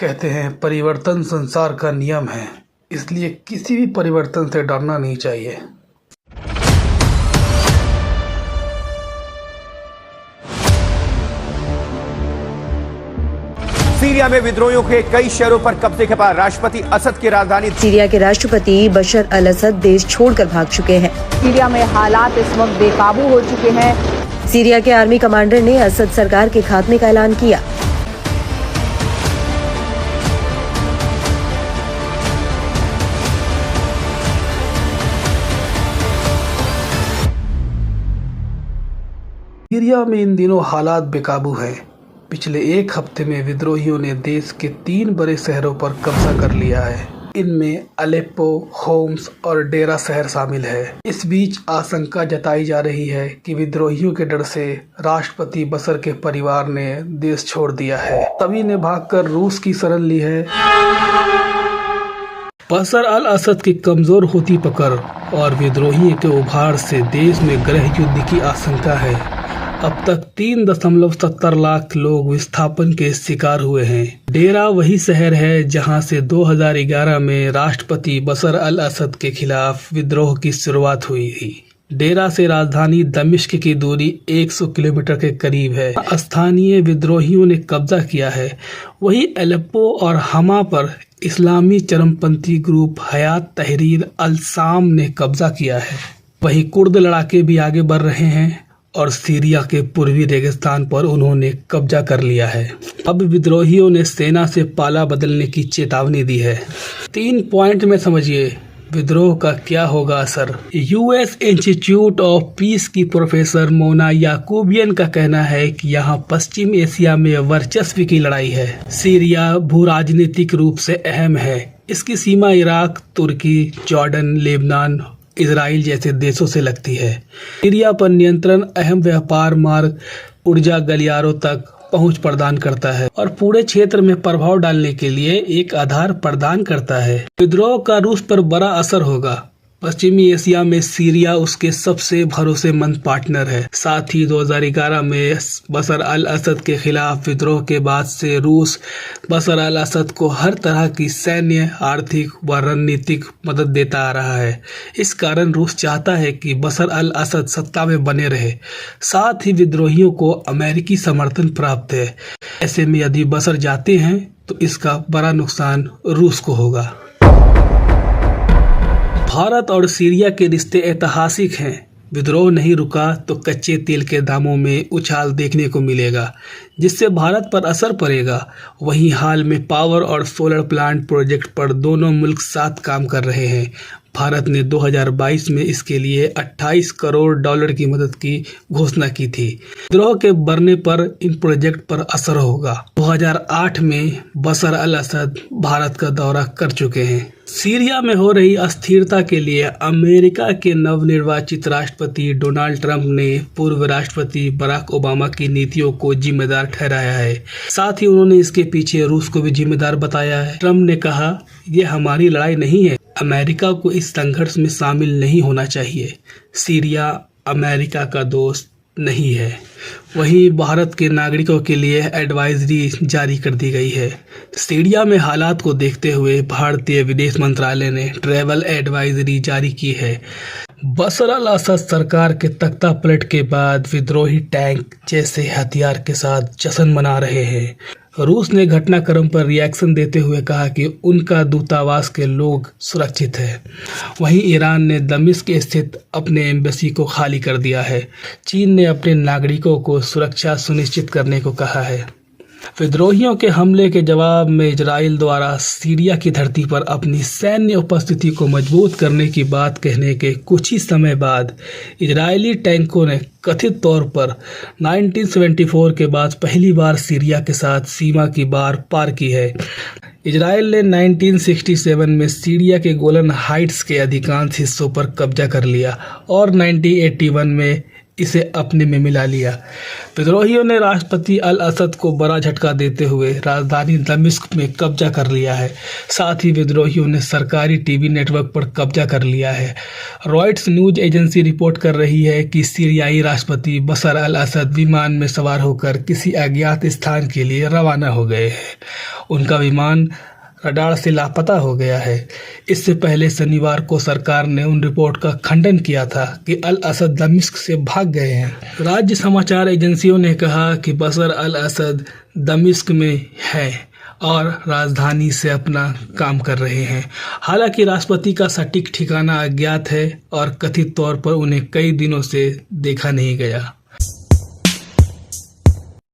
कहते हैं परिवर्तन संसार का नियम है, इसलिए किसी भी परिवर्तन से डरना नहीं चाहिए। सीरिया में विद्रोहियों के कई शहरों पर कब्जे के बाद राष्ट्रपति असद की राजधानी सीरिया के राष्ट्रपति बशर अल असद देश छोड़कर भाग चुके हैं। सीरिया में हालात इस वक्त बेकाबू हो चुके हैं। सीरिया के आर्मी कमांडर ने असद सरकार के खात्मे का ऐलान किया। सीरिया में इन दिनों हालात बेकाबू हैं। पिछले एक हफ्ते में विद्रोहियों ने देश के 3 बड़े शहरों पर कब्जा कर लिया है। इनमें अलेप्पो, होम्स और डेरा शहर शामिल है। इस बीच आशंका जताई जा रही है कि विद्रोहियों के डर से राष्ट्रपति बशर के परिवार ने देश छोड़ दिया है। सभी ने भागकर रूस की शरण ली है। बशर अल असद की कमजोर होती पकड़ और विद्रोहियों के उभार से देश में गृह युद्ध की आशंका है। अब तक 3.70 लाख लोग विस्थापन के शिकार हुए हैं। डेरा वही शहर है जहां से 2011 में राष्ट्रपति बशर अल असद के खिलाफ विद्रोह की शुरुआत हुई थी। डेरा से राजधानी दमिश्क की दूरी 100 किलोमीटर के करीब है। स्थानीय विद्रोहियों ने कब्जा किया है। वही अलेप्पो और हमा पर इस्लामी चरमपंथी ग्रुप हयात तहरीर अल शाम ने कब्जा किया है। वही कुर्द लड़ाके भी आगे बढ़ रहे हैं और सीरिया के पूर्वी रेगिस्तान पर उन्होंने कब्जा कर लिया है। अब विद्रोहियों ने सेना से पाला बदलने की चेतावनी दी है। 3 पॉइंट में समझिए विद्रोह का क्या होगा असर। यूएस इंस्टीट्यूट ऑफ पीस की प्रोफेसर मोना याकूबियन का कहना है कि यहाँ पश्चिम एशिया में वर्चस्व की लड़ाई है। सीरिया भू राजनीतिक रूप से अहम है। इसकी सीमा इराक, तुर्की, जॉर्डन, लेबनान, इजराइल जैसे देशों से लगती है। सीरिया पर नियंत्रण अहम व्यापार मार्ग, ऊर्जा गलियारों तक पहुंच प्रदान करता है और पूरे क्षेत्र में प्रभाव डालने के लिए एक आधार प्रदान करता है। विद्रोह का रूस पर बड़ा असर होगा। पश्चिमी एशिया में सीरिया उसके सबसे भरोसेमंद पार्टनर है। साथ ही 2011 में बशर अल असद के खिलाफ विद्रोह के बाद से रूस बशर अल असद को हर तरह की सैन्य, आर्थिक व रणनीतिक मदद देता आ रहा है। इस कारण रूस चाहता है कि बशर अल असद सत्ता में बने रहे। साथ ही विद्रोहियों को अमेरिकी समर्थन प्राप्त है। ऐसे में यदि बशर जाते हैं तो इसका बड़ा नुकसान रूस को होगा। भारत और सीरिया के रिश्ते ऐतिहासिक हैं। विद्रोह नहीं रुका तो कच्चे तेल के दामों में उछाल देखने को मिलेगा, जिससे भारत पर असर पड़ेगा। वहीं हाल में पावर और सोलर प्लांट प्रोजेक्ट पर दोनों मुल्क साथ काम कर रहे हैं। भारत ने 2022 में इसके लिए $28 करोड़ की मदद की घोषणा की थी। विद्रोह के बढ़ने पर इन प्रोजेक्ट पर असर होगा। 2008 में बशर अल असद भारत का दौरा कर चुके हैं। सीरिया में हो रही अस्थिरता के लिए अमेरिका के नवनिर्वाचित राष्ट्रपति डोनाल्ड ट्रंप ने पूर्व राष्ट्रपति बराक ओबामा की नीतियों को जिम्मेदार ठहराया है। साथ ही उन्होंने इसके पीछे रूस को भी जिम्मेदार बताया है। ट्रंप ने कहा, यह हमारी लड़ाई नहीं है। अमेरिका को इस संघर्ष में शामिल नहीं होना चाहिए। सीरिया अमेरिका का दोस्त नहीं है। वहीं भारत के नागरिकों के लिए एडवाइजरी जारी कर दी गई है। सीरिया में हालात को देखते हुए भारतीय विदेश मंत्रालय ने ट्रैवल एडवाइजरी जारी की है। बशर अल असद सरकार के तख्ता पलट के बाद विद्रोही टैंक जैसे हथियार के साथ जश्न मना रहे हैं। रूस ने घटनाक्रम पर रिएक्शन देते हुए कहा कि उनका दूतावास के लोग सुरक्षित है। वहीं ईरान ने दमिश्क स्थित अपने एम्बेसी को खाली कर दिया है। चीन ने अपने नागरिकों को सुरक्षा सुनिश्चित करने को कहा है। विद्रोहियों के हमले के जवाब में इजराइल द्वारा सीरिया की धरती पर अपनी सैन्य उपस्थिति को मजबूत करने की बात कहने के कुछ ही समय बाद इजरायली टैंकों ने कथित तौर पर 1974 के बाद पहली बार सीरिया के साथ सीमा की पार की है। इजराइल ने 1967 में सीरिया के गोलन हाइट्स के अधिकांश हिस्सों पर कब्जा कर लिया और 1981 में इसे अपने में मिला लिया। विद्रोहियों ने राष्ट्रपति अल असद को बड़ा झटका देते हुए राजधानी दमिश्क में कब्जा कर लिया है। साथ ही विद्रोहियों ने सरकारी टीवी नेटवर्क पर कब्जा कर लिया है। रॉयटर्स न्यूज एजेंसी रिपोर्ट कर रही है कि सीरियाई राष्ट्रपति बशर अल असद विमान में सवार होकर किसी अज्ञात स्थान के लिए रवाना हो गए हैं। उनका विमान रडार से लापता हो गया है। इससे पहले शनिवार को सरकार ने उन रिपोर्ट का खंडन किया था कि अल असद दमिश्क से भाग गए हैं। राज्य समाचार एजेंसियों ने कहा कि बशर अल असद दमिश्क में है और राजधानी से अपना काम कर रहे हैं। हालांकि राष्ट्रपति का सटीक ठिकाना अज्ञात है और कथित तौर पर उन्हें कई दिनों से देखा नहीं गया।